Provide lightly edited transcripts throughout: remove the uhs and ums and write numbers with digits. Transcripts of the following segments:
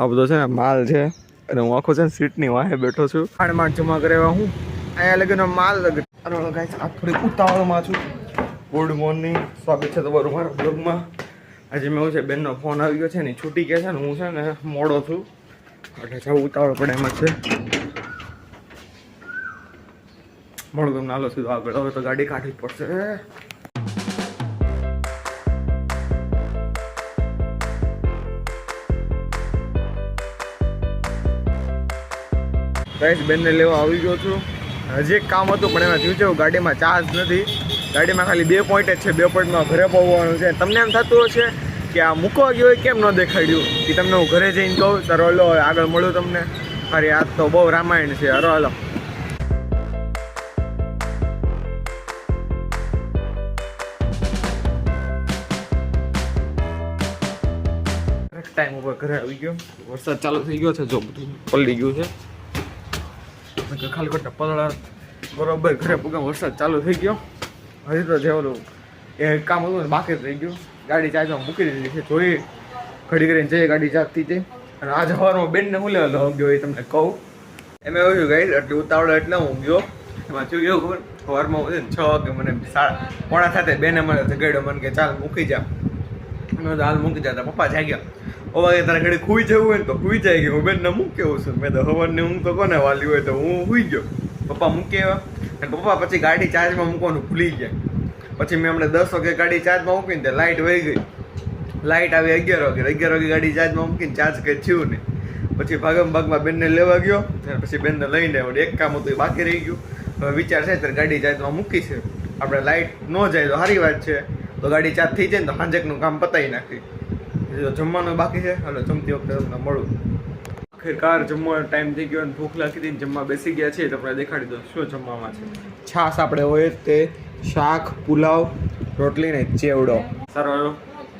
આ બધો છે ને માલ છે અને હું આખો છે ને સીટની વાહે બેઠો છું. માંડ જમા કરાવ્યા હું અહીંયા લગીનો માલ લગે. આ થોડી ઉતાવળમાં છું. ગુડ મોર્નિંગ, સ્વાગત છે તમારું મારા બ્લોગમાં. આજે મેં એવું છે બેનનો ફોન આવી ગયો છે ને છૂટી ગયા છે ને હું છે ને મોડો છું એટલે જવું ઉતાવળ પડે એમ જ છે. મળું તમને હાલો સીધો આગળ. હવે તો ગાડી કાઢવી પડશે. ગાઈસ બેનને લેવા આવી ગયો છું. હજી એક કામ હતું પણ એમાં થયું છે ગાડીમાં ચાર્જ નથી. ગાડીમાં ખાલી 2 પોઈન્ટ જ છે. 2 પોઈન્ટમાં ઘરે પહોંચવાનું છે. તમને એમ થતું હશે કે આ મૂકવા ગયો હોય કેમ ન દેખાડ્યું એ તમને હું ઘરે જઈને કહું. સર હલો આગળ મળ્યું તમને. અરે આજ તો બહુ રામાયણ છે. હરો હલો ટાઈમ ઉપર ઘરે આવી ગયો. વરસાદ ચાલુ થઈ ગયો છે. જો બધું પલળી ગયું છે. ખાલી ખોટા પલળા બરોબર ઘરે પૂગા વરસાદ ચાલુ થઈ ગયો. હજી તો જેવું એ કામ હતું ને બાકી થઈ ગયું. ગાડી ચાર્જમાં મૂકી દીધી છે. જોઈ ઘડી કરીને જઈએ ગાડી ચાર્જથી જઈ. અને આજે સવારમાં બેનને હું લેવા ગયો એ તમને કહું. એમાં એવું થયું ગાઈ એટલી ઉતાવળ એટલે હું ગયો. એમાં શું કેવું ખબર સવારમાં 6 કે મને 5:30 સાથે બેને મને જગાડ્યો. મને કે ચાલ મૂકી જા. મેં હાલ મૂકી જતા પપ્પા જાગ્યા. ઓવા તારે ઘડી ખુઈ જવું હોય ને તો ખુઈ જાય કે હું બેનને મૂકી આવું છું. મેં તો સવારની ઊંઘ તો કોને વાલી હોય તો હું સુઈ ગયો. પપ્પા મૂકી આવ્યા અને પપ્પા પછી ગાડી ચાર્જમાં મૂકવાનું ભૂલી ગયા. પછી મેં હમણાં 10 વાગે ગાડી ચાર્જમાં મૂકીને તે લાઇટ વહી ગઈ. લાઇટ આવી 11 વાગે. 11 વાગે ગાડી ચાર્જમાં મૂકીને ચાર્જ કંઈ થયું નહીં. પછી ભાગમાં બેનને લેવા ગયો. ત્યારે પછી બેનને લઈને આવ્યો. એક કામ હતું એ બાકી રહી ગયું. હવે વિચાર છે ત્યારે ગાડી ચાર્જમાં મૂકી છે. આપણે લાઇટ ન જાય તો સારી વાત છે. તો ગાડી ચાર્જ થઈ જાય ને તો સાંજેકનું કામ પતાવી નાખી. જમવાનું બાકી છે. એટલે જમતી વખતે તમને મળું. આખિરકાર જમવાનો ટાઈમ થઈ ગયો અને ભૂખ લાગી હતી. જમવા બેસી ગયા છે. તમને દેખાડી દો શું જમવામાં છે. છાશ આપણે હોય તે શાક, પુલાવ, રોટલી ને ચેવડો. સારો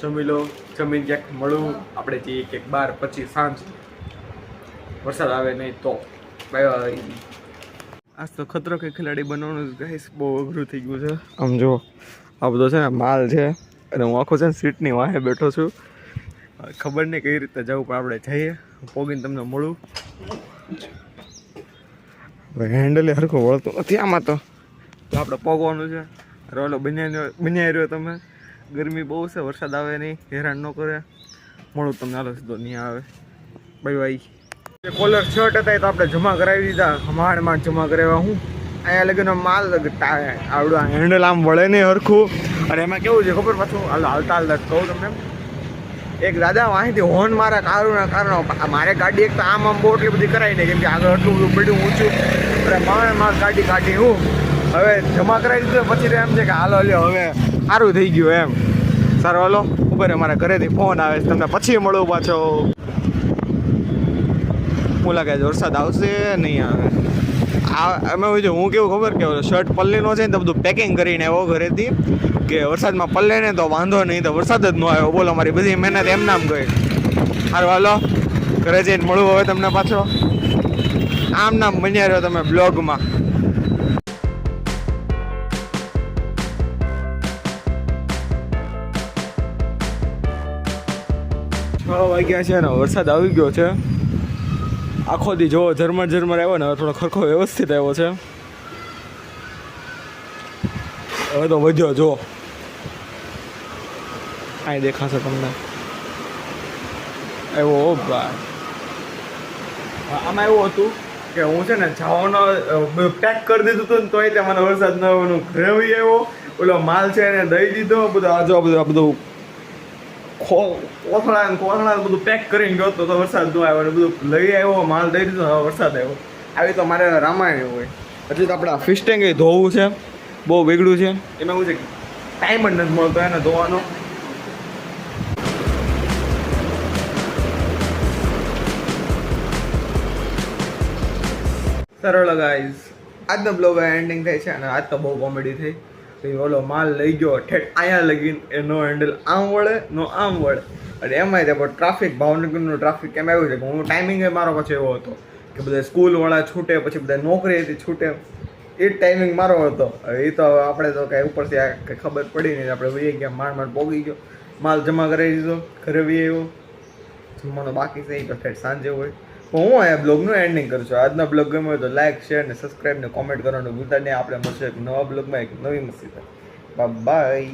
જમી લો. જમીને ક્યાંક મળું આપણે જઈએ ક્યાંક બહાર. પછી સાંજ વરસાદ આવે નહીં તો બાય બાય. આજ તો ખતરો કે ખેલાડી બનવાનું ગાઈસ બહુ અઘરું થઈ ગયું છે. આમ જો આ બધો છે ને માલ છે અને હું આખો છે ને સીટની વાહે બેઠો છું. ખબર નહીં કઈ રીતે જવું પણ આપણે જઈએ. પોગીને તમને મળું. હેન્ડલે હરખું વળતું નથી આમાં તો આપણે પોગવાનું છે. રોલો બન્યા રહ્યો તમે. ગરમી બહુ છે. વરસાદ આવે નહીં. હેરાન ન કરે. મળું તમને હાલો સીધો નહીં આવે. Bye bye. કોલર શર્ટ હતા એ તો આપણે જમા કરાવી દીધા. માંડ જમા કરાવ્યા હું અહીંયા લગીનો માલ આવડું હેન્ડલ આમ વળે નહીં હરખું. અને એમાં કેવું છે ખબર પાછું હાલતા કહું તમને. એક દાદા અહીંથી હોર્ન મારા કારણે મારે ગાડી એક તો આમ બહુ એટલી બધી કરાવી નહીં કેમ કે આગળ એટલું બધું પડ્યું ઊંચું. એટલે માર ગાડી કાઢી હું હવે જમા કરાવી દીધું. પછી એમ છે કે હાલો લ્યો હવે સારું થઈ ગયું એમ. સારું હાલો ઉપર મારા ઘરેથી ફોન આવે છે. તમને પછી મળું પાછો. હું લાગે વરસાદ આવશે નહીં આવે. અમે હું કેવું ખબર કે શર્ટ પલ્લીનો છે ને તો બધું પેકિંગ કરીને આવ્યો ઘરેથી કે વરસાદમાં પલ્લે ને તો વાંધો નહીં. તો વરસાદ જ ન આવ્યો. બોલો મારી બધી મહેનત એમ નામ ગઈ. સારું હાલો ઘરે જઈને મળું હવે તમને પાછો. આમ નામ બન્યા રહ્યો તમે બ્લોગમાં. 6 વાગ્યા છે ને વરસાદ આવી ગયો છે. આખો દી જોવો ઝરમર આવ્યો ને હવે થોડો ખરખો વ્યવસ્થિત આવ્યો છે. હવે તો વધ્યો જો અહીં દેખાશે તમને. આવ્યો ભાઈ. આમાં એવું હતું કે હું છે ને જવાનો પેક કરી દીધું હતું ને તોય ત્યાં મને વરસાદ ન આવવાનું. ઘરે આવ્યો ઓલો માલ છે એને દઈ દીધો. બધું આ બધું કોથળા બધું પેક કરીને ગયો તો વરસાદ ન આવ્યો. અને બધું લઈ આવ્યો માલ દઈ દીધો. હવે વરસાદ આવ્યો. આવી તો મારે રામાયણ હોય. હજી તો આપણે ફિશ ટેન્ક ધોવું છે. બહુ વેગળું છે. એમાં એવું છે ટાઈમ જ નથી મળતો એને ધોવાનો. સરળ ગાઈઝ આજનો બ્લોગ એન્ડિંગ થાય છે. અને આજ તો બહુ કોમેડી થઈ. ઓલો માલ લઈ ગયો ઠેઠ અહીંયા લગીને એ નો હેન્ડલ આમ વળે નો આમ વળે. અને એમાંય તે પણ ટ્રાફિક ભાવનગરનું ટ્રાફિક કેમ આવ્યું છે કે હું ટાઈમિંગ મારો પછી એવો હતો કે બધા સ્કૂલવાળા છૂટે પછી બધા નોકરી હતી છૂટે. એ જ ટાઈમિંગ મારો હતો. એ તો આપણે તો કાંઈ ઉપરથી આ કંઈ ખબર પડી નહીં. આપણે વહી ગયા માંડ પોગી ગયો. માલ જમા કરાવી દીધો. ઘરે વી આવ્યો. જમવાનું બાકી છે એ તો ઠેઠ સાંજે હોય. તો હું અહીંયા બ્લોગનું એન્ડિંગ કરું છું. આજનો બ્લોગ ગમ્યો હોય તો લાઈક શેર ને સબસ્ક્રાઈબ ને કોમેન્ટ કરવાનું ભૂલતા નહીં. આપણે મળશે એક નવા બ્લોગમાં એક નવી મસ્તી. બાય.